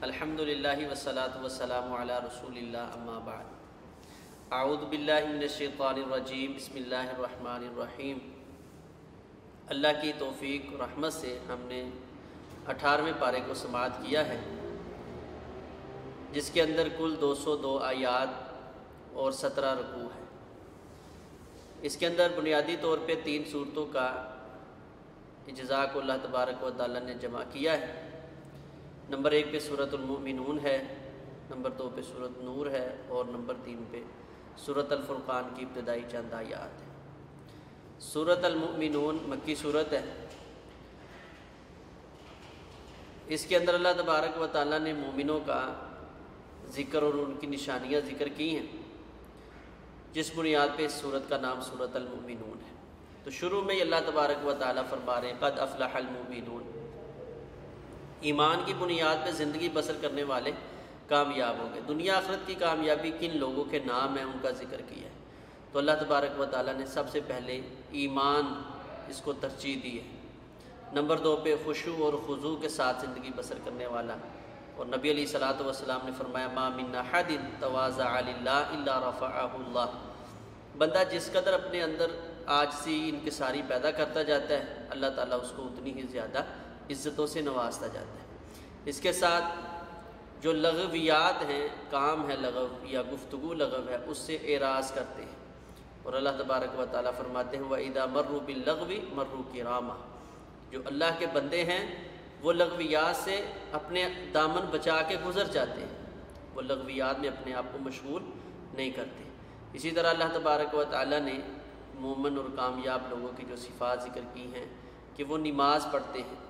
الحمدللہ والصلاة والسلام علی رسول اللہ اما بعد اعوذ باللہ من الشیطان الرجیم بسم اللہ الرحمن الرحیم۔ اللہ کی توفیق و رحمت سے ہم نے 18ویں پارے کو سماعت کیا ہے، جس کے اندر کل 202 آیات اور 17 رکوع ہے۔ اس کے اندر بنیادی طور پہ 3 صورتوں کا اجزاء کو اللہ تبارک و تعالیٰ نے جمع کیا ہے۔ نمبر 1 پہ سورۃ المؤمنون ہے، نمبر 2 پہ سورۃ نور ہے، اور نمبر 3 پہ سورۃ الفرقان کی ابتدائی چند آیات ہیں۔ سورۃ المؤمنون مکی سورت ہے۔ اس کے اندر اللہ تبارک و تعالیٰ نے مومنوں کا ذکر اور ان کی نشانیاں ذکر کی ہیں، جس بنیاد پہ اس سورت کا نام سورۃ المؤمنون ہے۔ تو شروع میں اللہ تبارک و تعالیٰ فرما رہے ہیں قد افلح المؤمنون، ایمان کی بنیاد پہ زندگی بسر کرنے والے کامیاب ہو گئے۔ دنیا آخرت کی کامیابی کن لوگوں کے نام ہیں ان کا ذکر کیا ہے۔ تو اللہ تبارک و تعالیٰ نے سب سے پہلے ایمان اس کو ترجیح دی ہے۔ نمبر 2 پہ خشوع اور خضوع کے ساتھ زندگی بسر کرنے والا، اور نبی علیہ الصلوۃ والسلام نے فرمایا ما من احد تواضع للہ الا رفعہ اللہ، بندہ جس قدر اپنے اندر عاجزی انکساری پیدا کرتا جاتا ہے، اللہ تعالیٰ اس کو اتنی ہی زیادہ عزتوں سے نوازتا جاتا ہے۔ اس کے ساتھ جو لغویات ہیں، کام ہے لغو یا گفتگو لغو ہے، اس سے اعراض کرتے ہیں، اور اللہ تبارک و تعالیٰ فرماتے ہیں وَإِذَا مَرُّوا بِاللَّغْوِ مَرُّوا كِرَامًا، جو اللہ کے بندے ہیں وہ لغویات سے اپنے دامن بچا کے گزر جاتے ہیں، وہ لغویات میں اپنے آپ کو مشغول نہیں کرتے۔ اسی طرح اللہ تبارک و تعالیٰ نے مومن اور کامیاب لوگوں کی جو صفات ذکر کی ہیں کہ وہ نماز پڑھتے ہیں،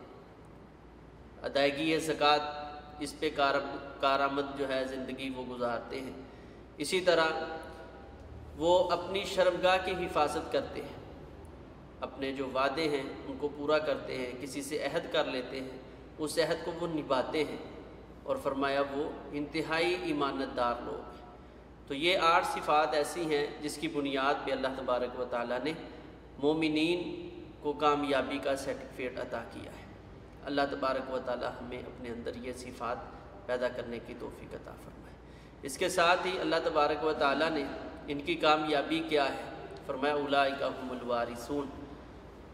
ادائیگی زکوٰۃ اس پہ کارآمد جو ہے زندگی وہ گزارتے ہیں۔ اسی طرح وہ اپنی شرمگاہ کی حفاظت کرتے ہیں، اپنے جو وعدے ہیں ان کو پورا کرتے ہیں، کسی سے عہد کر لیتے ہیں اس عہد کو وہ نبھاتے ہیں، اور فرمایا وہ انتہائی ایمانت دار لوگ ہیں۔ تو یہ 8 صفات ایسی ہیں جس کی بنیاد پہ اللہ تبارک و تعالیٰ نے مومنین کو کامیابی کا سرٹیفکیٹ عطا کیا ہے۔ اللہ تبارک و تعالیٰ ہمیں اپنے اندر یہ صفات پیدا کرنے کی توفیق عطا فرمائے۔ اس کے ساتھ ہی اللہ تبارک و تعالیٰ نے ان کی کامیابی کیا ہے، فرمایا اولئک هم الوارثون،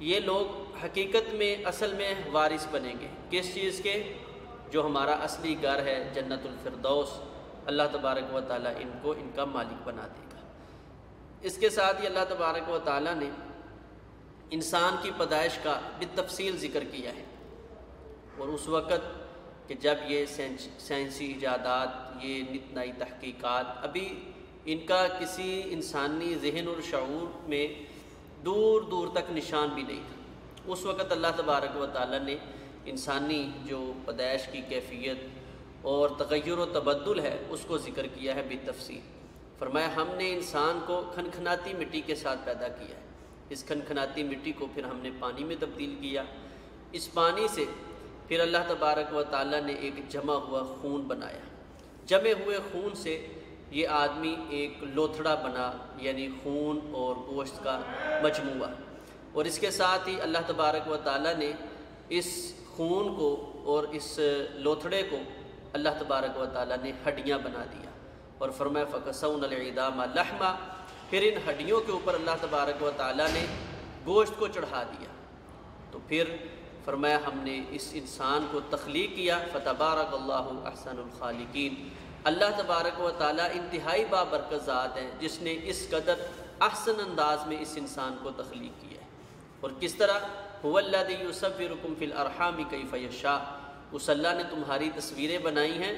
یہ لوگ حقیقت میں اصل میں وارث بنیں گے۔ کس چیز کے؟ جو ہمارا اصلی گھر ہے جنت الفردوس، اللہ تبارک و تعالیٰ ان کو ان کا مالک بنا دے گا۔ اس کے ساتھ ہی اللہ تبارک و تعالیٰ نے انسان کی پیدائش کا بالتفصیل ذکر کیا ہے، اور اس وقت کہ جب یہ سائنسی ایجادات، یہ نت نئی تحقیقات ابھی ان کا کسی انسانی ذہن اور شعور میں دور دور تک نشان بھی نہیں تھا، اس وقت اللہ تبارک و تعالیٰ نے انسانی جو پیدائش کی کیفیت اور تغیر و تبدل ہے اس کو ذکر کیا ہے بالتفصیل۔ فرمایا ہم نے انسان کو کھنکھناتی مٹی کے ساتھ پیدا کیا ہے، اس کھنکھناتی مٹی کو پھر ہم نے پانی میں تبدیل کیا، اس پانی سے پھر اللہ تبارک و تعالیٰ نے ایک جمع ہوا خون بنایا، جمے ہوئے خون سے یہ آدمی ایک لوتھڑا بنا، یعنی خون اور گوشت کا مجموعہ، اور اس کے ساتھ ہی اللہ تبارک و تعالیٰ نے اس خون کو اور اس لوتھڑے کو اللہ تبارک و تعالیٰ نے ہڈیاں بنا دیا، اور فرمایا فَكَسَوْنَا الْعِظَامَ لَحْمًا، پھر ان ہڈیوں کے اوپر اللہ تبارک و تعالیٰ نے گوشت کو چڑھا دیا۔ تو پھر فرمایا ہم نے اس انسان کو تخلیق کیا، فَتَبَارَكَ اللَّهُ أَحْسَنُ الْخَالِقِينَ، اللہ تبارک و تعالیٰ انتہائی بابرکت ذات ہے جس نے اس قدر احسن انداز میں اس انسان کو تخلیق کیا ہے۔ اور کس طرح؟ هُوَ الَّذِي يُصَوِّرُكُمْ فِي الْأَرْحَامِ كَيْفَ يَشَاءُ، اس اللہ نے تمہاری تصویریں بنائی ہیں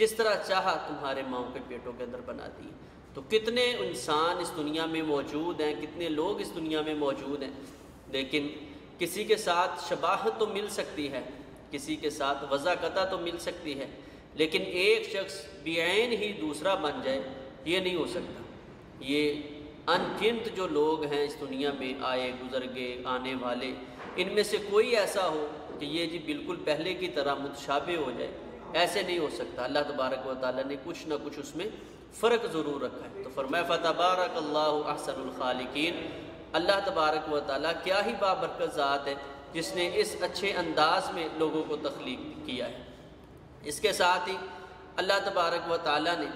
جس طرح چاہا تمہارے ماؤں کے پیٹوں کے اندر بنا دی۔ تو کتنے انسان اس دنیا میں موجود ہیں، کتنے لوگ اس دنیا میں موجود ہیں، لیکن کسی کے ساتھ شباہت تو مل سکتی ہے، کسی کے ساتھ وضاحت تو مل سکتی ہے، لیکن ایک شخص بعین ہی دوسرا بن جائے یہ نہیں ہو سکتا۔ یہ ان گنت جو لوگ ہیں اس دنیا میں آئے گزر گئے آنے والے، ان میں سے کوئی ایسا ہو کہ یہ جی بالکل پہلے کی طرح متشابہ ہو جائے، ایسے نہیں ہو سکتا۔ اللہ تبارک و تعالیٰ نے کچھ نہ کچھ اس میں فرق ضرور رکھا ہے۔ تو فرمایا فَتَبَارَكَ اللَّهُ أَحْسَنُ الْخَالِقِينَ، اللہ تبارک و تعالیٰ کیا ہی بابرکت ذات ہے جس نے اس اچھے انداز میں لوگوں کو تخلیق کیا ہے۔ اس کے ساتھ ہی اللہ تبارک و تعالیٰ نے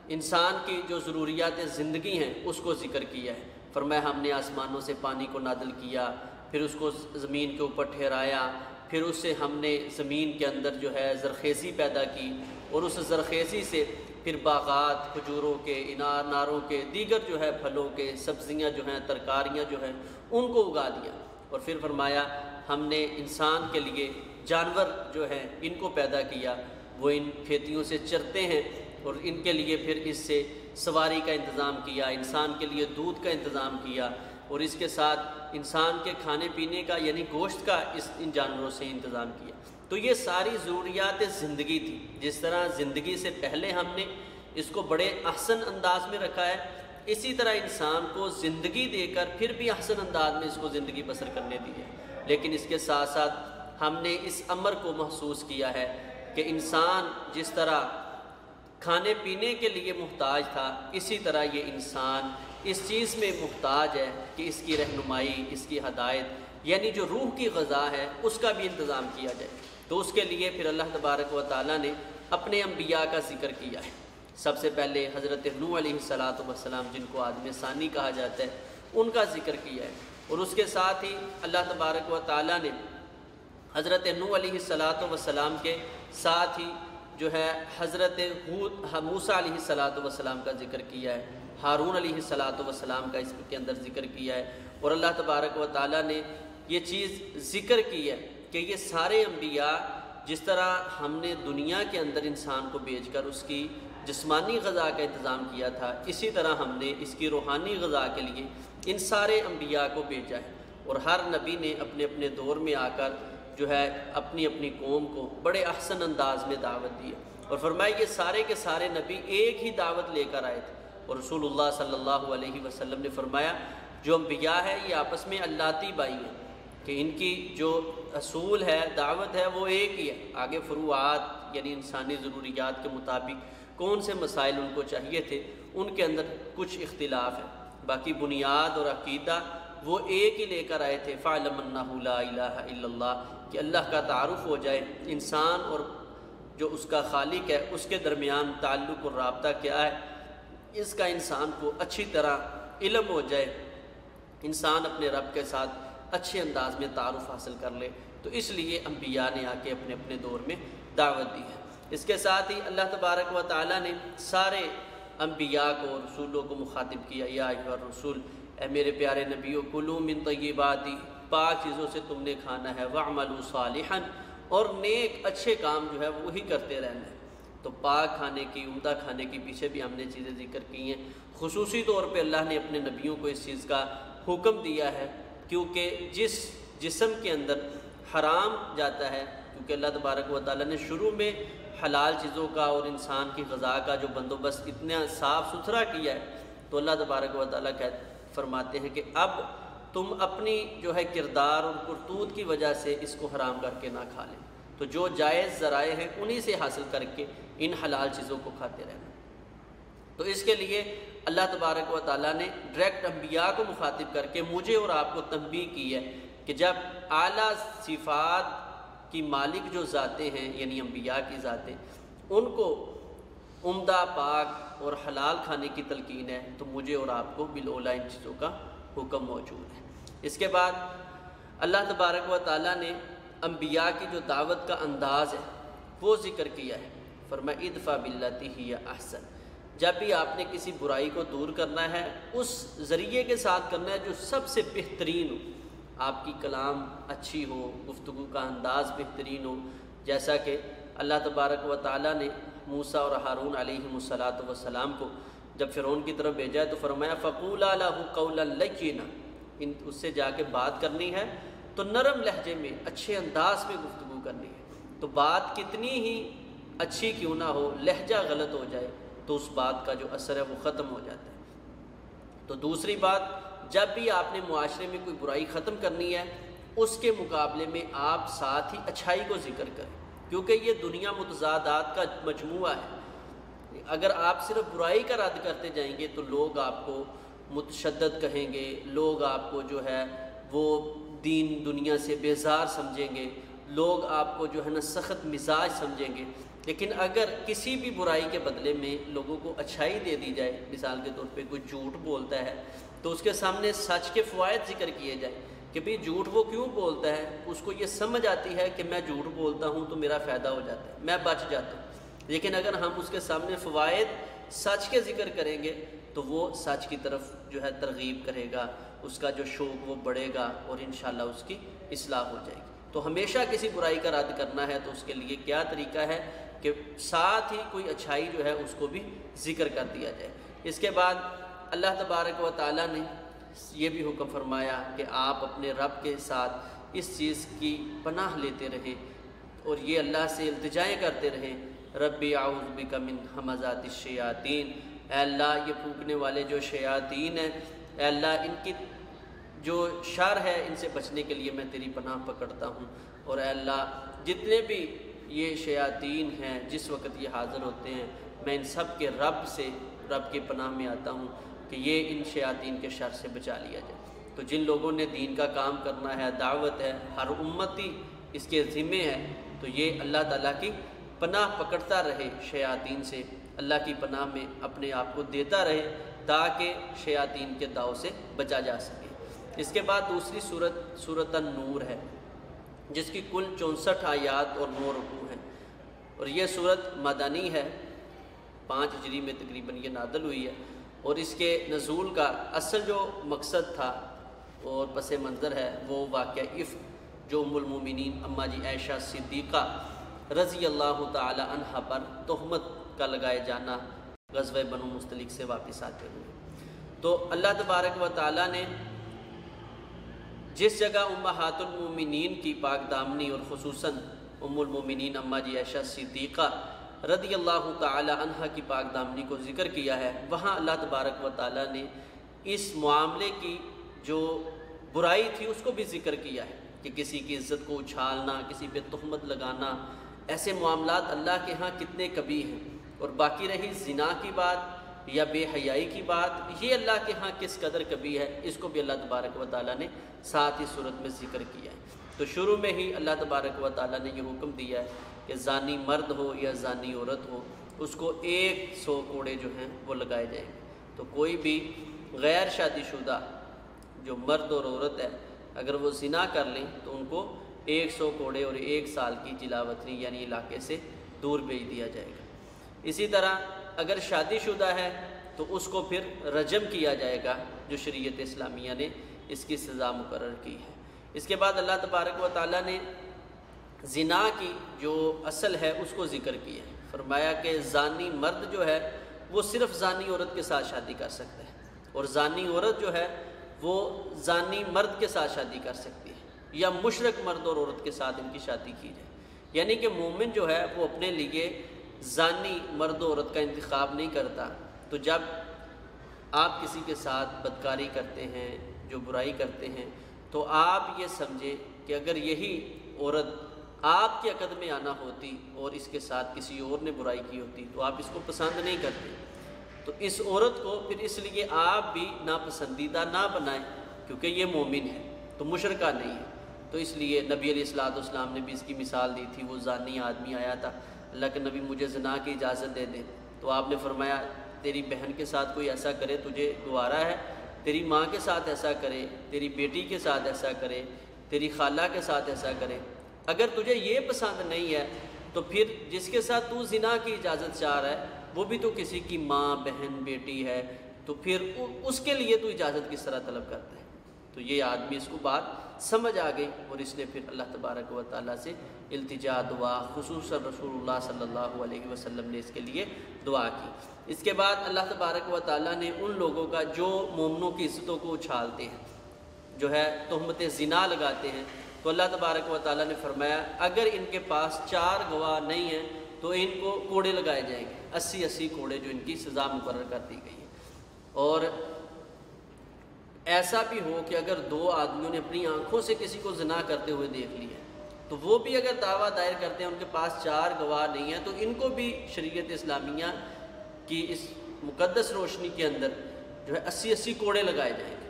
انسان کی جو ضروریات زندگی ہیں اس کو ذکر کیا ہے۔ فرمایا ہم نے آسمانوں سے پانی کو نازل کیا، پھر اس کو زمین کے اوپر ٹھہرایا، پھر اس سے ہم نے زمین کے اندر جو ہے زرخیزی پیدا کی، اور اس زرخیزی سے پھر باغات، کھجوروں کے، اناروں کے، دیگر جو ہے پھلوں کے، سبزیاں جو ہیں، ترکاریاں جو ہیں، ان کو اگا دیا۔ اور پھر فرمایا ہم نے انسان کے لیے جانور جو ہیں ان کو پیدا کیا، وہ ان کھیتیوں سے چرتے ہیں، اور ان کے لیے پھر اس سے سواری کا انتظام کیا، انسان کے لیے دودھ کا انتظام کیا، اور اس کے ساتھ انسان کے کھانے پینے کا یعنی گوشت کا ان جانوروں سے انتظام کیا۔ تو یہ ساری ضروریات زندگی تھی۔ جس طرح زندگی سے پہلے ہم نے اس کو بڑے احسن انداز میں رکھا ہے، اسی طرح انسان کو زندگی دے کر پھر بھی احسن انداز میں اس کو زندگی بسر کرنے دی ہے۔ لیکن اس کے ساتھ ساتھ ہم نے اس امر کو محسوس کیا ہے کہ انسان جس طرح کھانے پینے کے لیے محتاج تھا، اسی طرح یہ انسان اس چیز میں محتاج ہے کہ اس کی رہنمائی، اس کی ہدایت یعنی جو روح کی غذا ہے اس کا بھی انتظام کیا جائے۔ تو اس کے لیے پھر اللہ تبارک و تعالیٰ نے اپنے انبیاء کا ذکر کیا ہے۔ سب سے پہلے حضرت نوح علیہ السلام جن کو آدم ثانی کہا جاتا ہے، ان کا ذکر کیا ہے، اور اس کے ساتھ ہی اللہ تبارک و تعالیٰ نے حضرت نوح علیہ السلام کے ساتھ ہی جو ہے حضرت موسیٰ علیہ السلام کا ذکر کیا ہے، ہارون علیہ السلام کا اس کے اندر ذکر کیا ہے، اور اللہ تبارک و تعالیٰ نے یہ چیز ذکر کی ہے کہ یہ سارے انبیاء جس طرح ہم نے دنیا کے اندر انسان کو بھیج کر اس کی جسمانی غذا کا انتظام کیا تھا، اسی طرح ہم نے اس کی روحانی غذا کے لیے ان سارے انبیاء کو بھیجا ہے، اور ہر نبی نے اپنے اپنے دور میں آ کر جو ہے اپنی اپنی قوم کو بڑے احسن انداز میں دعوت دی، اور فرمایا یہ سارے کے سارے نبی ایک ہی دعوت لے کر آئے تھے۔ اور رسول اللہ صلی اللہ علیہ وسلم نے فرمایا جو انبیاء ہے یہ آپس میں اللاتی بائی ہیں، کہ ان کی جو اصول ہے، دعوت ہے، وہ ایک ہی ہے۔ آگے فروعات یعنی انسانی ضروریات کے مطابق کون سے مسائل ان کو چاہیے تھے، ان کے اندر کچھ اختلاف ہے، باقی بنیاد اور عقیدہ وہ ایک ہی لے کر آئے تھے۔ فَاعْلَمْ أَنَّهُ لَا إِلَٰهَ إِلَّا اللَّهُ، کہ اللہ کا تعارف ہو جائے، انسان اور جو اس کا خالق ہے اس کے درمیان تعلق اور رابطہ کیا ہے، اس کا انسان کو اچھی طرح علم ہو جائے، انسان اپنے رب کے ساتھ اچھے انداز میں تعارف حاصل کر لے۔ تو اس لیے انبیاء نے آ کے اپنے اپنے دور میں دعوت دی ہے۔ اس کے ساتھ ہی اللہ تبارک و تعالیٰ نے سارے انبیاء کو، رسولوں کو مخاطب کیا، یا ایھا الرسول، اے میرے پیارے نبیو، کلوا من طیبات، پاک چیزوں سے تم نے کھانا ہے، واعملوا صالحا، اور نیک اچھے کام جو ہے وہی کرتے رہنا ہے۔ تو پاک کھانے کی، عمدہ کھانے کی پیچھے بھی ہم نے چیزیں ذکر کی ہیں۔ خصوصی طور پہ اللہ نے اپنے نبیوں کو اس چیز کا حکم دیا ہے، کیونکہ جس جسم کے اندر حرام جاتا ہے، کیونکہ اللہ تبارک و تعالیٰ نے شروع میں حلال چیزوں کا اور انسان کی غذا کا جو بندوبست اتنا صاف ستھرا کیا ہے، تو اللہ تبارک و تعالیٰ فرماتے ہیں کہ اب تم اپنی جو ہے کردار اور کرتوت کی وجہ سے اس کو حرام کر کے نہ کھا لیں، تو جو جائز ذرائع ہیں انہی سے حاصل کر کے ان حلال چیزوں کو کھاتے رہنا۔ تو اس کے لیے اللہ تبارک و تعالیٰ نے ڈائریکٹ انبیاء کو مخاطب کر کے مجھے اور آپ کو تنبیہ کی ہے کہ جب اعلیٰ صفات کی مالک جو ذاتیں ہیں یعنی انبیاء کی ذاتیں، ان کو عمدہ، پاک اور حلال کھانے کی تلقین ہے، تو مجھے اور آپ کو بالاولیٰ ان چیزوں کا حکم موجود ہے۔ اس کے بعد اللہ تبارک و تعالیٰ نے انبیاء کی جو دعوت کا انداز ہے وہ ذکر کیا ہے۔ فرمایا ادفع باللتی ہی احسن، جب بھی آپ نے کسی برائی کو دور کرنا ہے اس ذریعے کے ساتھ کرنا ہے جو سب سے بہترین ہو، آپ کی کلام اچھی ہو، گفتگو کا انداز بہترین ہو، جیسا کہ اللہ تبارک و تعالیٰ نے موسیٰ اور ہارون علیہ السلام کو جب فرعون کی طرف بھیجا ہے تو فرمایا فَقُولَا لَهُ قَوْلًا لَّيِّنًا، اس سے جا کے بات کرنی ہے تو نرم لہجے میں، اچھے انداز میں گفتگو کرنی ہے۔ تو بات کتنی ہی اچھی کیوں نہ ہو، لہجہ غلط ہو جائے تو اس بات کا جو اثر ہے وہ ختم ہو جاتا ہے۔ تو دوسری بات، جب بھی آپ نے معاشرے میں کوئی برائی ختم کرنی ہے اس کے مقابلے میں آپ ساتھ ہی اچھائی کو ذکر کریں، کیونکہ یہ دنیا متضادات کا مجموعہ ہے۔ اگر آپ صرف برائی کا رد کرتے جائیں گے تو لوگ آپ کو متشدد کہیں گے، لوگ آپ کو جو ہے وہ دین دنیا سے بیزار سمجھیں گے، لوگ آپ کو جو ہے نا سخت مزاج سمجھیں گے۔ لیکن اگر کسی بھی برائی کے بدلے میں لوگوں کو اچھائی دے دی جائے، مثال کے طور پہ کوئی جھوٹ بولتا ہے تو اس کے سامنے سچ کے فوائد ذکر کیے جائیں کہ بھئی جھوٹ وہ کیوں بولتا ہے، اس کو یہ سمجھ آتی ہے کہ میں جھوٹ بولتا ہوں تو میرا فائدہ ہو جاتا ہے، میں بچ جاتا ہوں۔ لیکن اگر ہم اس کے سامنے فوائد سچ کے ذکر کریں گے تو وہ سچ کی طرف جو ہے ترغیب کرے گا، اس کا جو شوق وہ بڑھے گا اور انشاءاللہ اس کی اصلاح ہو جائے گی۔ تو ہمیشہ کسی برائی کا رد کرنا ہے تو اس کے لیے کیا طریقہ ہے کہ ساتھ ہی کوئی اچھائی جو ہے اس کو بھی ذکر کر دیا جائے۔ اس کے بعد اللہ تبارک و تعالیٰ نے یہ بھی حکم فرمایا کہ آپ اپنے رب کے ساتھ اس چیز کی پناہ لیتے رہیں اور یہ اللہ سے التجائیں کرتے رہیں، ربی اعوذ بک من ہمزات الشیاطین، اے اللہ یہ پھونکنے والے جو شیاطین ہیں، اے اللہ ان کی جو شر ہے ان سے بچنے کے لیے میں تیری پناہ پکڑتا ہوں، اور اے اللہ جتنے بھی یہ شیاطین ہیں جس وقت یہ حاضر ہوتے ہیں میں ان سب کے رب کی پناہ میں آتا ہوں کہ یہ ان شیاطین کے شر سے بچا لیا جائے۔ تو جن لوگوں نے دین کا کام کرنا ہے، دعوت ہے، ہر امتی اس کے ذمے ہے، تو یہ اللہ تعالیٰ کی پناہ پکڑتا رہے شیاطین سے، اللہ کی پناہ میں اپنے آپ کو دیتا رہے تاکہ شیاطین کے داؤ سے بچا جا سکے۔ اس کے بعد دوسری سورۃ النور ہے جس کی کل 64 آیات اور 9 رکوع ہیں، اور یہ سورت مدنی ہے، 5 ہجری میں تقریباً یہ نازل ہوئی ہے، اور اس کے نزول کا اصل جو مقصد تھا اور پس منظر ہے وہ واقعہ افک جو ام المومنین اماں جی عائشہ صدیقہ رضی اللہ تعالی عنہ پر تہمت کا لگائے جانا غزوہ بنو مستلق سے واپس آتے ہوئے۔ تو اللہ تبارک و تعالیٰ نے جس جگہ امہات المومنین کی پاک دامنی اور خصوصاً ام المومنین اماں جی عائشہ صدیقہ رضی اللہ تعالی عنہ کی پاک دامنی کو ذکر کیا ہے، وہاں اللہ تبارک و تعالیٰ نے اس معاملے کی جو برائی تھی اس کو بھی ذکر کیا ہے کہ کسی کی عزت کو اچھالنا، کسی پہ تہمت لگانا، ایسے معاملات اللہ کے ہاں کتنے کبیح ہیں۔ اور باقی رہی زنا کی بات یا بے حیائی کی بات، یہ اللہ کے ہاں کس قدر کبیح ہے، اس کو بھی اللہ تبارک و تعالیٰ نے ساتھ ہی صورت میں ذکر کیا ہے۔ تو شروع میں ہی اللہ تبارک و تعالیٰ نے یہ حکم دیا ہے کہ زانی مرد ہو یا زانی عورت ہو اس کو 100 کوڑے جو ہیں وہ لگائے جائیں گے۔ تو کوئی بھی غیر شادی شدہ جو مرد اور عورت ہے اگر وہ زنا کر لیں تو ان کو 100 کوڑے اور 1 سال کی جلاوطنی یعنی علاقے سے دور بھیج دیا جائے گا۔ اسی طرح اگر شادی شدہ ہے تو اس کو پھر رجم کیا جائے گا جو شریعت اسلامیہ نے اس کی سزا مقرر کی ہے۔ اس کے بعد اللہ تبارک و تعالیٰ نے زنا کی جو اصل ہے اس کو ذکر کیا ہے، فرمایا کہ زانی مرد جو ہے وہ صرف زانی عورت کے ساتھ شادی کر سکتا ہے، اور زانی عورت جو ہے وہ زانی مرد کے ساتھ شادی کر سکتی ہے، یا مشرک مرد اور عورت کے ساتھ ان کی شادی کی جائے۔ یعنی کہ مومن جو ہے وہ اپنے لیے زانی مرد و عورت کا انتخاب نہیں کرتا۔ تو جب آپ کسی کے ساتھ بدکاری کرتے ہیں، جو برائی کرتے ہیں، تو آپ یہ سمجھیں کہ اگر یہی عورت آپ کے عقد میں آنا ہوتی اور اس کے ساتھ کسی اور نے برائی کی ہوتی تو آپ اس کو پسند نہیں کرتے، تو اس عورت کو پھر اس لیے آپ بھی ناپسندیدہ نہ بنائیں کیونکہ یہ مومن ہے تو مشرکہ نہیں ہے۔ تو اس لیے نبی علیہ السلام نے بھی اس کی مثال دی تھی، وہ زانی آدمی آیا تھا، اللہ کے نبی مجھے زنا کی اجازت دے دیں، تو آپ نے فرمایا تیری بہن کے ساتھ کوئی ایسا کرے تجھے گوارا ہے، تیری ماں کے ساتھ ایسا کرے، تیری بیٹی کے ساتھ ایسا کرے، تیری خالہ کے ساتھ ایسا کرے، اگر تجھے یہ پسند نہیں ہے تو پھر جس کے ساتھ تو زنا کی اجازت چاہ رہا ہے وہ بھی تو کسی کی ماں، بہن، بیٹی ہے، تو پھر اس کے لیے تو اجازت کس طرح طلب کرتا ہے۔ تو یہ آدمی اس کو بات سمجھ آ گئی اور اس نے پھر اللہ تبارک و تعالیٰ سے التجا دعا، خصوصاً رسول اللہ صلی اللہ علیہ وسلم نے اس کے لیے دعا کی۔ اس کے بعد اللہ تبارک و تعالیٰ نے ان لوگوں کا جو مومنوں کی عزتوں کو اچھالتے ہیں، جو ہے تہمت زنا لگاتے ہیں، تو اللہ تبارک و تعالیٰ نے فرمایا اگر ان کے پاس 4 گواہ نہیں ہیں تو ان کو کوڑے لگائے جائیں گے، 80 کوڑے جو ان کی سزا مقرر کر دی گئی ہے۔ اور ایسا بھی ہو کہ اگر 2 آدمیوں نے اپنی آنکھوں سے کسی کو زنا کرتے ہوئے دیکھ لیا تو وہ بھی اگر دعویٰ دائر کرتے ہیں ان کے پاس 4 گواہ نہیں ہیں تو ان کو بھی شریعت اسلامیہ کی اس مقدس روشنی کے اندر جو ہے 80 کوڑے لگائے جائیں گے۔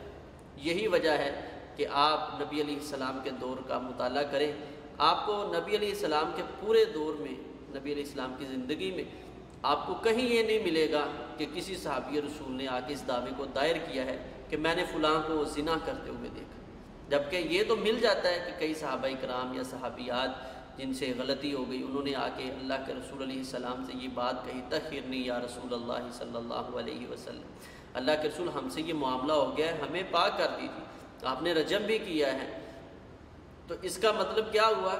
یہی وجہ ہے کہ آپ نبی علیہ السلام کے دور کا مطالعہ کریں، آپ کو نبی علیہ السلام کے پورے دور میں نبی علیہ السلام کی زندگی میں آپ کو کہیں یہ نہیں ملے گا کہ کسی صحابی رسول نے آ کے اس دعوے کو دائر کیا ہے کہ میں نے فلاں کو زنا کرتے ہوئے دیکھا، جبکہ یہ تو مل جاتا ہے کہ کئی صحابہ کرام یا صحابیات جن سے غلطی ہو گئی، انہوں نے آ کے اللہ کے رسول علیہ السلام سے یہ بات کہی، طہرنی یا رسول اللہ صلی اللہ علیہ وسلم، اللہ کے رسول ہم سے یہ معاملہ ہو گیا ہے، ہمیں پاک کر دیجیے، آپ نے رجم بھی کیا ہے۔ تو اس کا مطلب کیا ہوا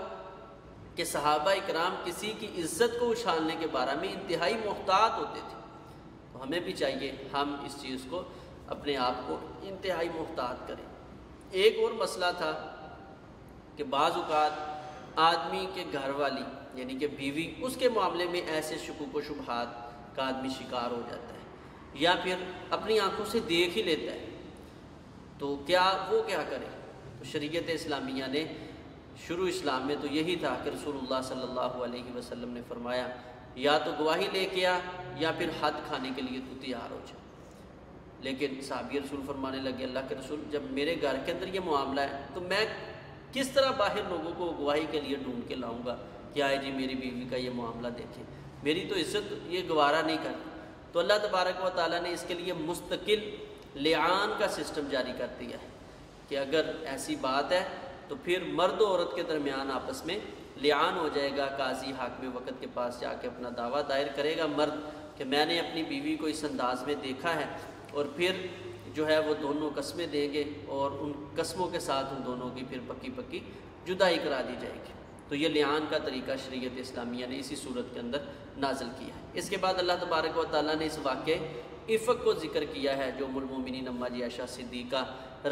کہ صحابہ اکرام کسی کی عزت کو اچھالنے کے بارے میں انتہائی محتاط ہوتے تھے، تو ہمیں بھی چاہیے ہم اس چیز کو اپنے آپ کو انتہائی محتاط کریں۔ ایک اور مسئلہ تھا کہ بعض اوقات آدمی کے گھر والی یعنی کہ بیوی، اس کے معاملے میں ایسے شکوک و شبہات کا آدمی شکار ہو جاتا ہے، یا پھر اپنی آنکھوں سے دیکھ ہی لیتا ہے، تو وہ کیا کرے؟ تو شریعت اسلامیہ نے شروع اسلام میں تو یہی تھا کہ رسول اللہ صلی اللہ علیہ وسلم نے فرمایا یا تو گواہی لے کے آ یا پھر حد کھانے کے لیے تو تیار ہو جائے۔ لیکن صحابی رسول فرمانے لگے اللہ کے رسول جب میرے گھر کے اندر یہ معاملہ ہے تو میں کس طرح باہر لوگوں کو گواہی کے لیے ڈھونڈ کے لاؤں گا کہ آئے جی میری بیوی کا یہ معاملہ دیکھیں، میری تو عزت یہ گوارا نہیں کرتی۔ تو اللہ تبارک و تعالیٰ نے اس کے لیے مستقل لعان کا سسٹم جاری کر دیا ہے کہ اگر ایسی بات ہے تو پھر مرد و عورت کے درمیان آپس میں لعان ہو جائے گا، قاضی حاکم وقت کے پاس جا کے اپنا دعویٰ دائر کرے گا مرد کہ میں نے اپنی بیوی کو اس انداز میں دیکھا ہے، اور پھر جو ہے وہ دونوں قسمیں دیں گے اور ان قسموں کے ساتھ ان دونوں کی پھر پکی پکی جدائی کرا دی جائے گی۔ تو یہ لعان کا طریقہ شریعت اسلامیہ نے اسی صورت کے اندر نازل کیا ہے۔ اس کے بعد اللہ تبارک و تعالیٰ نے اس واقعے افق کو ذکر کیا ہے جو ام المومنین اماں جی عائشہ صدیقہ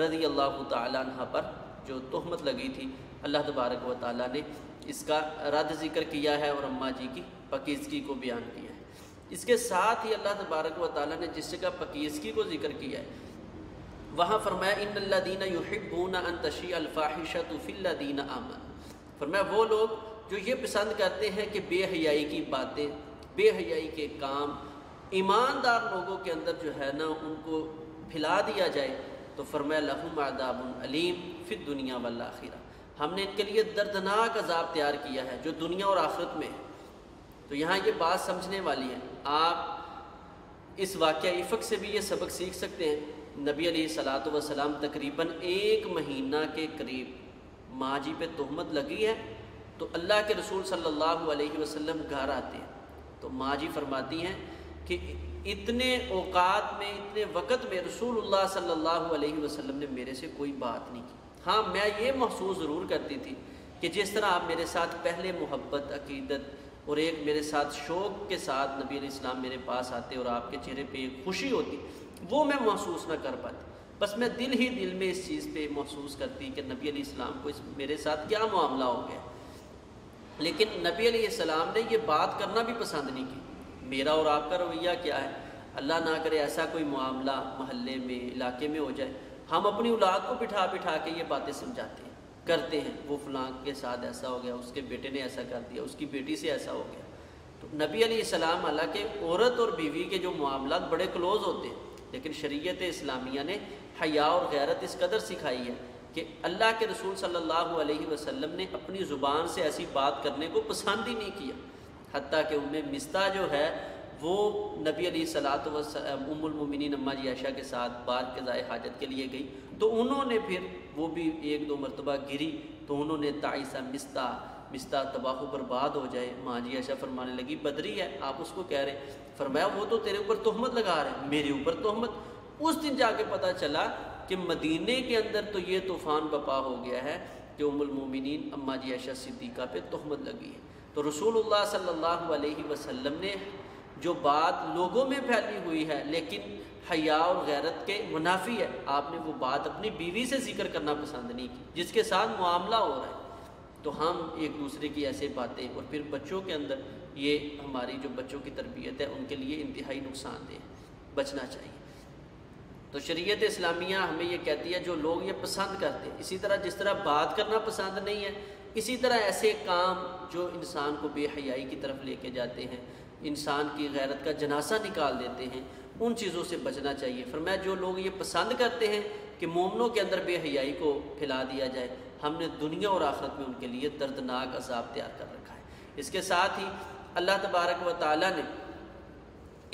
رضی اللہ تعالیٰ عنہ پر جو تہمت لگی تھی، اللہ تبارک و تعالیٰ نے اس کا رد ذکر کیا ہے اور اماں جی کی پاکیزگی کو بیان کیا ہے۔ اس کے ساتھ ہی اللہ تبارک و تعالیٰ نے جس جگہ پاکیزگی کو ذکر کیا ہے وہاں فرمایا ان الذین یحبون ان تشیع الفاحشۃ فی الذین آمنوا، فرمایا وہ لوگ جو یہ پسند کرتے ہیں کہ بے حیائی کی باتیں، بے حیائی کے کام ایماندار لوگوں کے اندر جو ہے نا ان کو پھیلا دیا جائے، تو فرمایا لہم عذاب علیم فی الدنیا والآخرہ، ہم نے ان کے لیے دردناک عذاب تیار کیا ہے جو دنیا اور آخرت میں ہے۔ تو یہاں یہ بات سمجھنے والی ہے، آپ اس واقعہ افق سے بھی یہ سبق سیکھ سکتے ہیں۔ نبی علیہ الصلوۃ والسلام تقریباً 1 مہینہ کے قریب ماں جی پہ تہمت لگی ہے، تو اللہ کے رسول صلی اللہ علیہ وسلم گھر آتے ہیں، تو ماں جی فرماتی ہیں کہ اتنے اوقات میں اتنے وقت میں رسول اللہ صلی اللہ علیہ وسلم نے میرے سے کوئی بات نہیں کی، ہاں میں یہ محسوس ضرور کرتی تھی کہ جس طرح آپ میرے ساتھ پہلے محبت، عقیدت اور ایک میرے ساتھ شوق کے ساتھ نبی علیہ السلام میرے پاس آتے اور آپ کے چہرے پہ ایک خوشی ہوتی، وہ میں محسوس نہ کر پاتی، بس میں دل ہی دل میں اس چیز پہ محسوس کرتی کہ نبی علیہ السلام کو میرے ساتھ کیا معاملہ ہو گیا۔ لیکن نبی علیہ السلام نے یہ بات کرنا بھی پسند نہیں کی۔ میرا اور آپ کا رویہ کیا ہے؟ اللہ نہ کرے ایسا کوئی معاملہ محلے میں، علاقے میں ہو جائے، ہم اپنی اولاد کو بٹھا بٹھا کے یہ باتیں سمجھاتے ہیں، کرتے ہیں، وہ فلاں کے ساتھ ایسا ہو گیا، اس کے بیٹے نے ایسا کر دیا، اس کی بیٹی سے ایسا ہو گیا۔ تو نبی علیہ السلام حالانکہ عورت اور بیوی کے جو معاملات بڑے کلوز ہوتے ہیں، لیکن شریعت اسلامیہ نے حیا اور غیرت اس قدر سکھائی ہے کہ اللہ کے رسول صلی اللہ علیہ وسلم نے اپنی زبان سے ایسی بات کرنے کو پسند ہی نہیں کیا، حتیٰ کہ مستہ جو ہے وہ نبی علیہ الصلوۃ والسلام ام المومنین اماں جی عائشہ کے ساتھ بار قضائے حاجت کے لیے گئی، تو انہوں نے پھر وہ بھی 1-2 مرتبہ گری، تو انہوں نے تعیسہ مستہ تباہ و برباد ہو جائے، ماں جی عائشہ فرمانے لگی بدری ہے، آپ اس کو کہہ رہے، فرمایا وہ تو تیرے اوپر تہمت لگا رہے ہیں، میرے اوپر تہمت۔ اس دن جا کے پتہ چلا کہ مدینے کے اندر تو یہ طوفان بپا ہو گیا ہے کہ ام المومنین اماں جی عائشہ صدیقہ پہ تہمت لگی ہے۔ تو رسول اللہ صلی اللہ علیہ وسلم نے جو بات لوگوں میں پھیلی ہوئی ہے لیکن حیا اور غیرت کے منافی ہے، آپ نے وہ بات اپنی بیوی سے ذکر کرنا پسند نہیں کی جس کے ساتھ معاملہ ہو رہا ہے۔ تو ہم ایک دوسرے کی ایسے باتیں، اور پھر بچوں کے اندر یہ ہماری جو بچوں کی تربیت ہے ان کے لیے انتہائی نقصان دہ، بچنا چاہیے۔ تو شریعت اسلامیہ ہمیں یہ کہتی ہے جو لوگ یہ پسند کرتے ہیں، اسی طرح جس طرح بات کرنا پسند نہیں ہے، اسی طرح ایسے کام جو انسان کو بے حیائی کی طرف لے کے جاتے ہیں، انسان کی غیرت کا جنازہ نکال دیتے ہیں، ان چیزوں سے بچنا چاہیے۔ فرمایا جو لوگ یہ پسند کرتے ہیں کہ مومنوں کے اندر بے حیائی کو پھیلا دیا جائے، ہم نے دنیا اور آخرت میں ان کے لیے دردناک عذاب تیار کر رکھا ہے۔ اس کے ساتھ ہی اللہ تبارک و تعالیٰ نے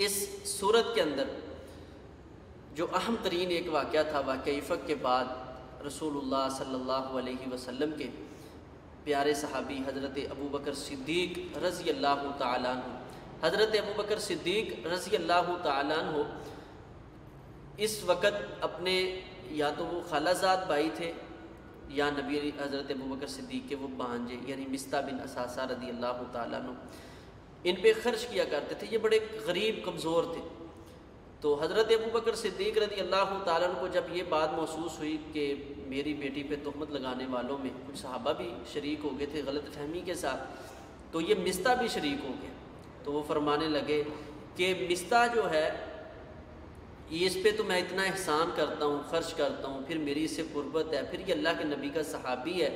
اس صورت کے اندر جو اہم ترین ایک واقعہ تھا، واقعہ افق کے بعد رسول اللہ صلی اللہ علیہ وسلم کے پیارے صحابی حضرت ابوبکر صدیق رضی اللہ تعالیٰ عنہ، حضرت ابوبکر صدیق رضی اللہ تعالیٰ عنہ اس وقت اپنے یا تو وہ خالہ زاد بھائی تھے یا نبی حضرت ابوبکر صدیق کے وہ بھانجے یعنی مصطح بن اساسہ رضی اللہ تعالیٰ عنہ، ان پہ خرچ کیا کرتے تھے، یہ بڑے غریب کمزور تھے۔ تو حضرت ابوبکر صدیق رضی اللہ تعالیٰ عنہ کو جب یہ بات محسوس ہوئی کہ میری بیٹی پہ تہمت لگانے والوں میں کچھ صحابہ بھی شریک ہو گئے تھے غلط فہمی کے ساتھ، تو یہ مصطح بھی شریک ہو گیا، تو وہ فرمانے لگے کہ مصطح جو ہے یہ اس پہ تو میں اتنا احسان کرتا ہوں، خرچ کرتا ہوں، پھر میری اس سے قربت ہے، پھر یہ اللہ کے نبی کا صحابی ہے،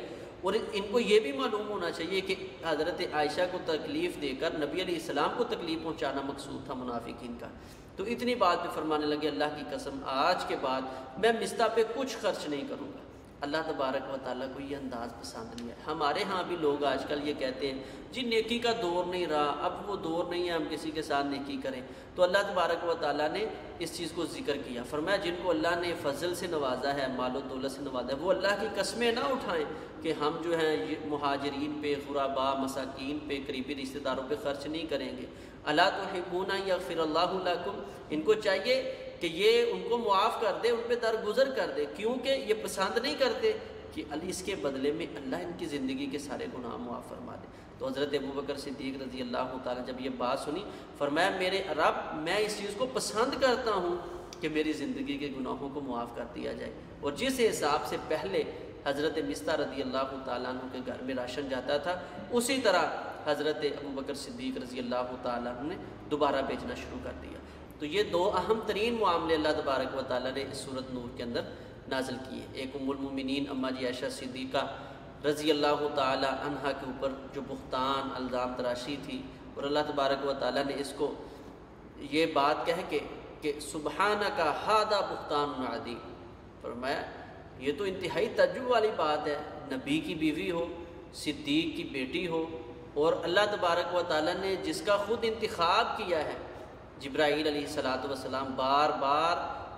اور ان کو یہ بھی معلوم ہونا چاہیے کہ حضرت عائشہ کو تکلیف دے کر نبی علیہ السلام کو تکلیف پہنچانا مقصود تھا منافقین کا۔ تو اتنی بات پہ فرمانے لگے اللہ کی قسم آج کے بعد میں مصطح پہ کچھ خرچ نہیں کروں گا۔ اللہ تبارک و تعالیٰ کو یہ انداز پسند نہیں ہے۔ ہمارے ہاں بھی لوگ آج کل یہ کہتے ہیں جی نیکی کا دور نہیں رہا، اب وہ دور نہیں ہے ہم کسی کے ساتھ نیکی کریں۔ تو اللہ تبارک و تعالیٰ نے اس چیز کو ذکر کیا، فرمایا جن کو اللہ نے فضل سے نوازا ہے، مال و دولت سے نوازا ہے، وہ اللہ کی قسمیں نہ اٹھائیں کہ ہم جو ہیں مہاجرین پہ، غرباء، مساکین پہ، قریبی رشتہ داروں پہ خرچ نہیں کریں گے۔ الا تحبون ان یغفر اللہ لکم، ان کو چاہیے کہ یہ ان کو معاف کر دے، ان پہ درگزر کر دے، کیونکہ یہ پسند نہیں کرتے کہ اس کے بدلے میں اللہ ان کی زندگی کے سارے گناہ معاف فرما دے۔ تو حضرت ابوبکر صدیق رضی اللہ تعالیٰ جب یہ بات سنی، فرمایا میرے رب میں اس چیز کو پسند کرتا ہوں کہ میری زندگی کے گناہوں کو معاف کر دیا جائے۔ اور جس حساب سے پہلے حضرت مصطح رضی اللہ تعالیٰ عنہ کے گھر میں راشن جاتا تھا، اسی طرح حضرت ابوبکر صدیق رضی اللہ تعالیٰ عنہ نے دوبارہ بیچنا شروع کر دیا۔ تو یہ دو اہم ترین معاملے اللہ تبارک و تعالیٰ نے اس سورۃ نور کے اندر نازل کیے۔ ایک ام المومنین اماں جی عائشہ صدیقہ رضی اللہ تعالیٰ عنہ کے اوپر جو بہتان الزام تراشی تھی، اور اللہ تبارک و تعالیٰ نے اس کو یہ بات کہہ کے کہ سبحانک ھذا بہتان عظیم، فرمایا یہ تو انتہائی تعجب والی بات ہے، نبی کی بیوی ہو، صدیق کی بیٹی ہو، اور اللہ تبارک و تعالیٰ نے جس کا خود انتخاب کیا ہے۔ جبرائیل علیہ السلام بار بار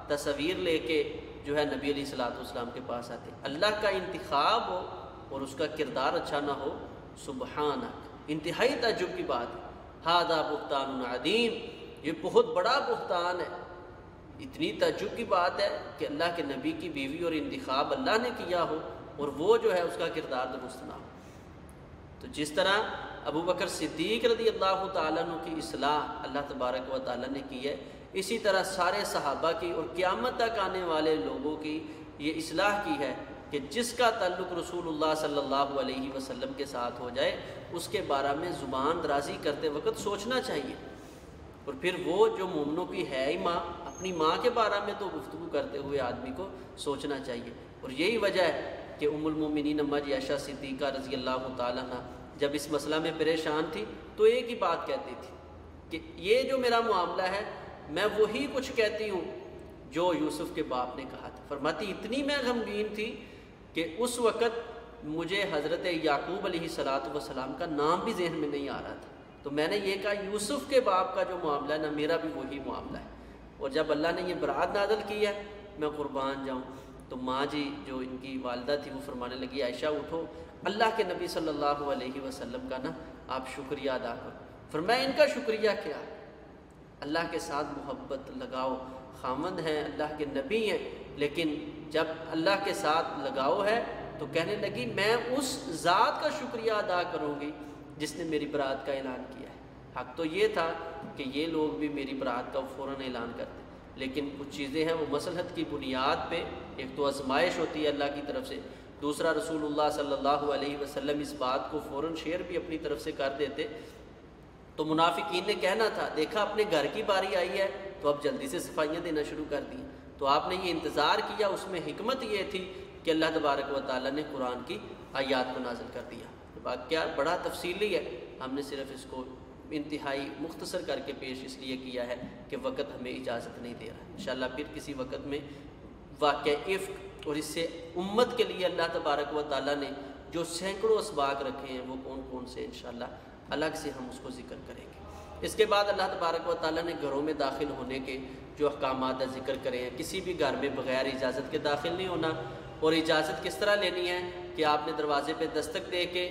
تصویر لے کے جو ہے نبی علیہ السلام کے پاس آتے، اللہ کا انتخاب ہو اور اس کا کردار اچھا نہ ہو، سبحانک، انتہائی تعجب کی بات ہے۔ ھذا بہتان عظیم، یہ بہت بڑا بہتان ہے، اتنی تعجب کی بات ہے کہ اللہ کے نبی کی بیوی اور انتخاب اللہ نے کیا ہو اور وہ جو ہے اس کا کردار درست نہ ہو۔ تو جس طرح ابوبکر صدیق رضی اللہ تعالیٰ عنہ کی اصلاح اللہ تبارک و تعالیٰ نے کی ہے، اسی طرح سارے صحابہ کی اور قیامت تک آنے والے لوگوں کی یہ اصلاح کی ہے کہ جس کا تعلق رسول اللہ صلی اللہ علیہ وسلم کے ساتھ ہو جائے اس کے بارے میں زبان درازی کرتے وقت سوچنا چاہیے، اور پھر وہ جو مومنوں کی ہے ہی ماں، اپنی ماں کے بارے میں تو گفتگو کرتے ہوئے آدمی کو سوچنا چاہیے۔ اور یہی وجہ ہے کہ ام المومنین اماں جی عائشہ صدیقہ رضی اللہ تعالیٰ عنہ جب اس مسئلہ میں پریشان تھی تو ایک ہی بات کہتی تھی کہ یہ جو میرا معاملہ ہے میں وہی کچھ کہتی ہوں جو یوسف کے باپ نے کہا تھا۔ فرماتی اتنی میں غمگین تھی کہ اس وقت مجھے حضرت یعقوب علیہ السلام کا نام بھی ذہن میں نہیں آ رہا تھا، تو میں نے یہ کہا یوسف کے باپ کا جو معاملہ ہے نا میرا بھی وہی معاملہ ہے، اور جب اللہ نے یہ برات نازل کی ہے میں قربان جاؤں۔ تو ماں جی جو ان کی والدہ تھی وہ فرمانے لگی عائشہ اٹھو، اللہ کے نبی صلی اللہ علیہ وسلم کا نا آپ شکریہ ادا کرو۔ فرمایا ان کا شکریہ کیا، اللہ کے ساتھ محبت لگاؤ، خاوند ہیں اللہ کے نبی ہیں، لیکن جب اللہ کے ساتھ لگاؤ ہے تو کہنے لگی میں اس ذات کا شکریہ ادا کروں گی جس نے میری برات کا اعلان کیا ہے۔ حق تو یہ تھا کہ یہ لوگ بھی میری برات کا فوراً اعلان کرتے، لیکن کچھ چیزیں ہیں وہ مصلحت کی بنیاد پہ، ایک تو آزمائش ہوتی ہے اللہ کی طرف سے، دوسرا رسول اللہ صلی اللہ علیہ وسلم اس بات کو فوراً شیئر بھی اپنی طرف سے کر دیتے، تو منافقین نے کہنا تھا دیکھا اپنے گھر کی باری آئی ہے تو اب جلدی سے صفائیاں دینا شروع کر دیں، تو آپ نے یہ انتظار کیا، اس میں حکمت یہ تھی کہ اللہ تبارک و تعالیٰ نے قرآن کی آیات کو نازل کر دیا۔ واقعہ بڑا تفصیلی ہے، ہم نے صرف اس کو انتہائی مختصر کر کے پیش اس لیے کیا ہے کہ وقت ہمیں اجازت نہیں دے رہا۔ انشاءاللہ پھر کسی وقت میں واقعہ افک اور اس سے امت کے لیے اللہ تبارک و تعالیٰ نے جو سینکڑوں اسباق رکھے ہیں وہ کون کون سے انشاءاللہ الگ سے ہم اس کو ذکر کریں گے۔ اس کے بعد اللہ تبارک و تعالیٰ نے گھروں میں داخل ہونے کے جو احکامات ذکر کرے ہیں۔ کسی بھی گھر میں بغیر اجازت کے داخل نہیں ہونا، اور اجازت کس طرح لینی ہے کہ آپ نے دروازے پہ دستک دے کے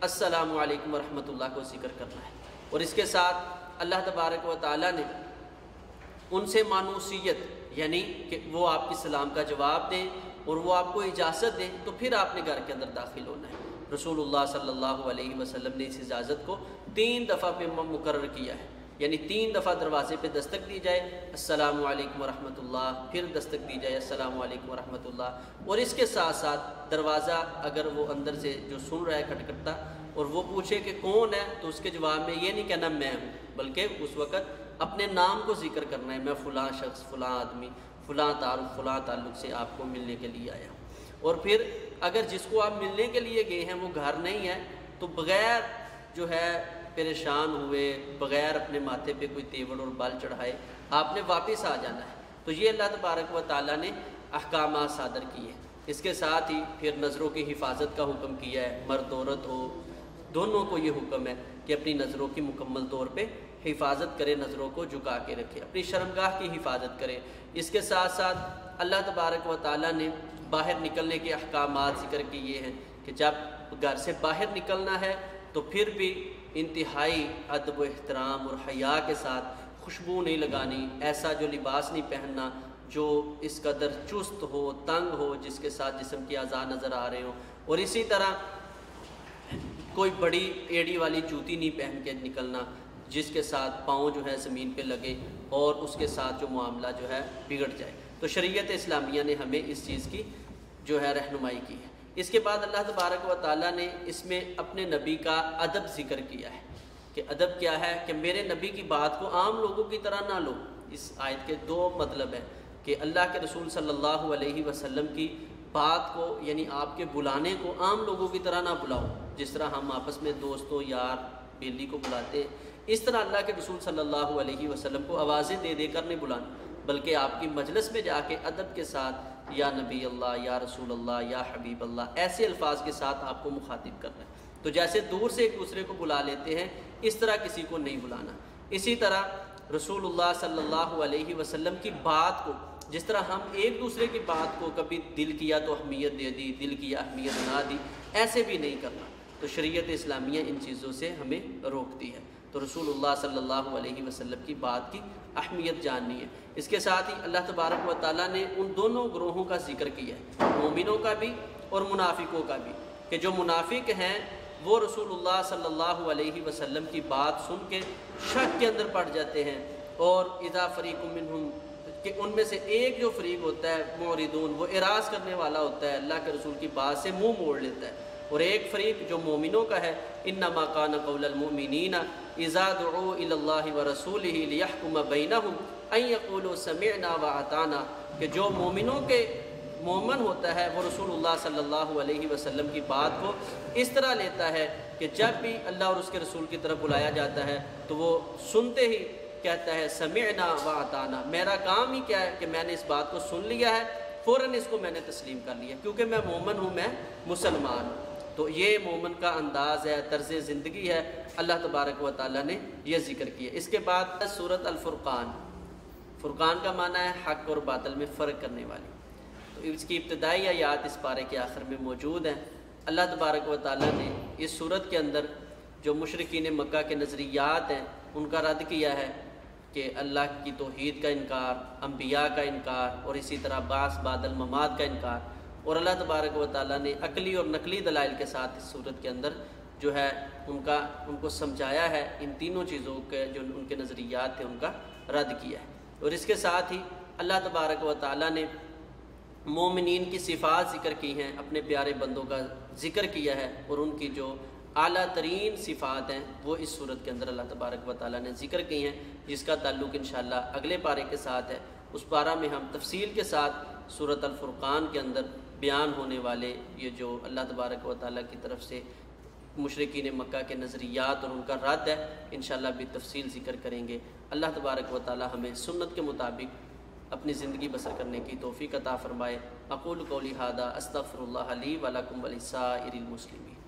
السلام علیکم ورحمۃ اللہ کو ذکر کرنا ہے، اور اس کے ساتھ اللہ تبارک و تعالیٰ نے ان سے مانوسیت یعنی کہ وہ آپ کی سلام کا جواب دیں اور وہ آپ کو اجازت دیں تو پھر آپ نے گھر کے اندر داخل ہونا ہے۔ رسول اللہ صلی اللہ علیہ وسلم نے اس اجازت کو 3 دفعہ پہ مقرر کیا ہے، یعنی 3 دفعہ دروازے پہ دستک دی جائے السلام علیکم ورحمۃ اللہ، پھر دستک دی جائے السلام علیکم ورحمۃ اللہ، اور اس کے ساتھ ساتھ دروازہ اگر وہ اندر سے جو سن رہا ہے کھٹکھٹا اور وہ پوچھے کہ کون ہے تو اس کے جواب میں یہ نہیں کہنا میں ہوں، بلکہ اس وقت اپنے نام کو ذکر کرنا ہے، میں فلاں شخص، فلاں آدمی، فلاں تعارف، فلاں تعلق سے آپ کو ملنے کے لیے آیا ہوں۔ اور پھر اگر جس کو آپ ملنے کے لیے گئے ہیں وہ گھر نہیں ہے تو بغیر جو ہے پریشان ہوئے، بغیر اپنے ماتھے پہ کوئی تیور اور بال چڑھائے آپ نے واپس آ جانا ہے۔ تو یہ اللہ تبارک و تعالیٰ نے احکامات صادر کیے۔ اس کے ساتھ ہی پھر نظروں کی حفاظت کا حکم کیا ہے، مرد عورت ہو دونوں کو یہ حکم ہے کہ اپنی نظروں کی مکمل طور پہ حفاظت کرے، نظروں کو جھکا کے رکھے، اپنی شرمگاہ کی حفاظت کرے۔ اس کے ساتھ ساتھ اللہ تبارک و تعالیٰ نے باہر نکلنے کے احکامات ذکر کیے ہیں کہ جب گھر سے باہر نکلنا ہے تو پھر بھی انتہائی ادب و احترام اور حیا کے ساتھ، خوشبو نہیں لگانی، ایسا جو لباس نہیں پہننا جو اس قدر چست ہو، تنگ ہو، جس کے ساتھ جسم کی اعضاء نظر آ رہے ہوں، اور اسی طرح کوئی بڑی ایڑی والی جوتی نہیں پہن کے نکلنا جس کے ساتھ پاؤں جو ہے زمین پہ لگے اور اس کے ساتھ جو معاملہ جو ہے بگڑ جائے۔ تو شریعت اسلامیہ نے ہمیں اس چیز کی جو ہے رہنمائی کی ہے۔ اس کے بعد اللہ تبارک و تعالیٰ نے اس میں اپنے نبی کا ادب ذکر کیا ہے کہ ادب کیا ہے کہ میرے نبی کی بات کو عام لوگوں کی طرح نہ لو۔ اس آیت کے 2 مطلب ہیں کہ اللہ کے رسول صلی اللہ علیہ وسلم کی بات کو یعنی آپ کے بلانے کو عام لوگوں کی طرح نہ بلاؤ، جس طرح ہم آپس میں دوستوں یار بیلی کو بلاتے ہیں، اس طرح اللہ کے رسول صلی اللہ علیہ وسلم کو آوازیں دے دے کر نہیں بلانا، بلکہ آپ کی مجلس میں جا کے ادب کے ساتھ یا نبی اللہ، یا رسول اللہ، یا حبیب اللہ، ایسے الفاظ کے ساتھ آپ کو مخاطب کرنا ہے۔ تو جیسے دور سے ایک دوسرے کو بلا لیتے ہیں اس طرح کسی کو نہیں بلانا۔ اسی طرح رسول اللہ صلی اللہ علیہ وسلم کی بات کو، جس طرح ہم ایک دوسرے کی بات کو کبھی دل کیا تو اہمیت دے دی، دل کی اہمیت نہ دی، ایسے بھی نہیں کرنا۔ تو شریعت اسلامیہ ان چیزوں سے ہمیں روکتی ہے۔ تو رسول اللہ صلی اللہ علیہ وسلم کی بات کی اہمیت جاننی ہے۔ اس کے ساتھ ہی اللہ تبارک و تعالیٰ نے ان دونوں گروہوں کا ذکر کیا ہے، مومنوں کا بھی اور منافقوں کا بھی، کہ جو منافق ہیں وہ رسول اللہ صلی اللہ علیہ وسلم کی بات سن کے شک کے اندر پڑ جاتے ہیں، اور اذا فریق منہم، کہ ان میں سے ایک جو فریق ہوتا ہے معرضون، وہ اعراض کرنے والا ہوتا ہے، اللہ کے رسول کی بات سے منہ موڑ لیتا ہے، اور ایک فریق جو مومنوں کا ہے انما کان قول المؤمنین اذا دعوا الی اللہ ورسولہ لیحکم بینہم ان یقولوا سمعنا واطعنا، کہ جو مومنوں کے مومن ہوتا ہے وہ رسول اللہ صلی اللہ علیہ وسلم کی بات کو اس طرح لیتا ہے کہ جب بھی اللہ اور اس کے رسول کی طرف بلایا جاتا ہے تو وہ سنتے ہی کہتا ہے سمعنا واطعنا، میرا کام ہی کیا ہے کہ میں نے اس بات کو سن لیا ہے، فوراً اس کو میں نے تسلیم کر لیا، کیونکہ میں مومن ہوں، میں مسلمان ہوں۔ تو یہ مومن کا انداز ہے، طرز زندگی ہے، اللہ تبارک و تعالیٰ نے یہ ذکر کیا۔ اس کے بعد سورۃ الفرقان، فرقان کا معنی ہے حق اور باطل میں فرق کرنے والی۔ تو اس کی ابتدائی آیات اس پارے کے آخر میں موجود ہیں۔ اللہ تبارک و تعالیٰ نے اس سورت کے اندر جو مشرکین مکہ کے نظریات ہیں ان کا رد کیا ہے کہ اللہ کی توحید کا انکار، انبیاء کا انکار، اور اسی طرح بعث بعد الممات کا انکار، اور اللہ تبارک و تعالیٰ نے عقلی اور نقلی دلائل کے ساتھ اس صورت کے اندر جو ہے ان کو سمجھایا ہے، ان تینوں چیزوں کے جو ان کے نظریات تھے ان کا رد کیا ہے۔ اور اس کے ساتھ ہی اللہ تبارک و تعالیٰ نے مومنین کی صفات ذکر کی ہیں، اپنے پیارے بندوں کا ذکر کیا ہے، اور ان کی جو اعلیٰ ترین صفات ہیں وہ اس صورت کے اندر اللہ تبارک و تعالیٰ نے ذکر کی ہیں، جس کا تعلق انشاءاللہ اگلے پارے کے ساتھ ہے۔ اس پارہ میں ہم تفصیل کے ساتھ سورۃ الفرقان کے اندر بیان ہونے والے یہ جو اللہ تبارک و تعالیٰ کی طرف سے مشرکین مکہ کے نظریات اور ان کا رد ہے انشاءاللہ بھی تفصیل ذکر کریں گے۔ اللہ تبارک و تعالیٰ ہمیں سنت کے مطابق اپنی زندگی بسر کرنے کی توفیق عطا فرمائے۔ اقول قولی ھذا استغفر اللہ لی ولکم ولسائر المسلمین۔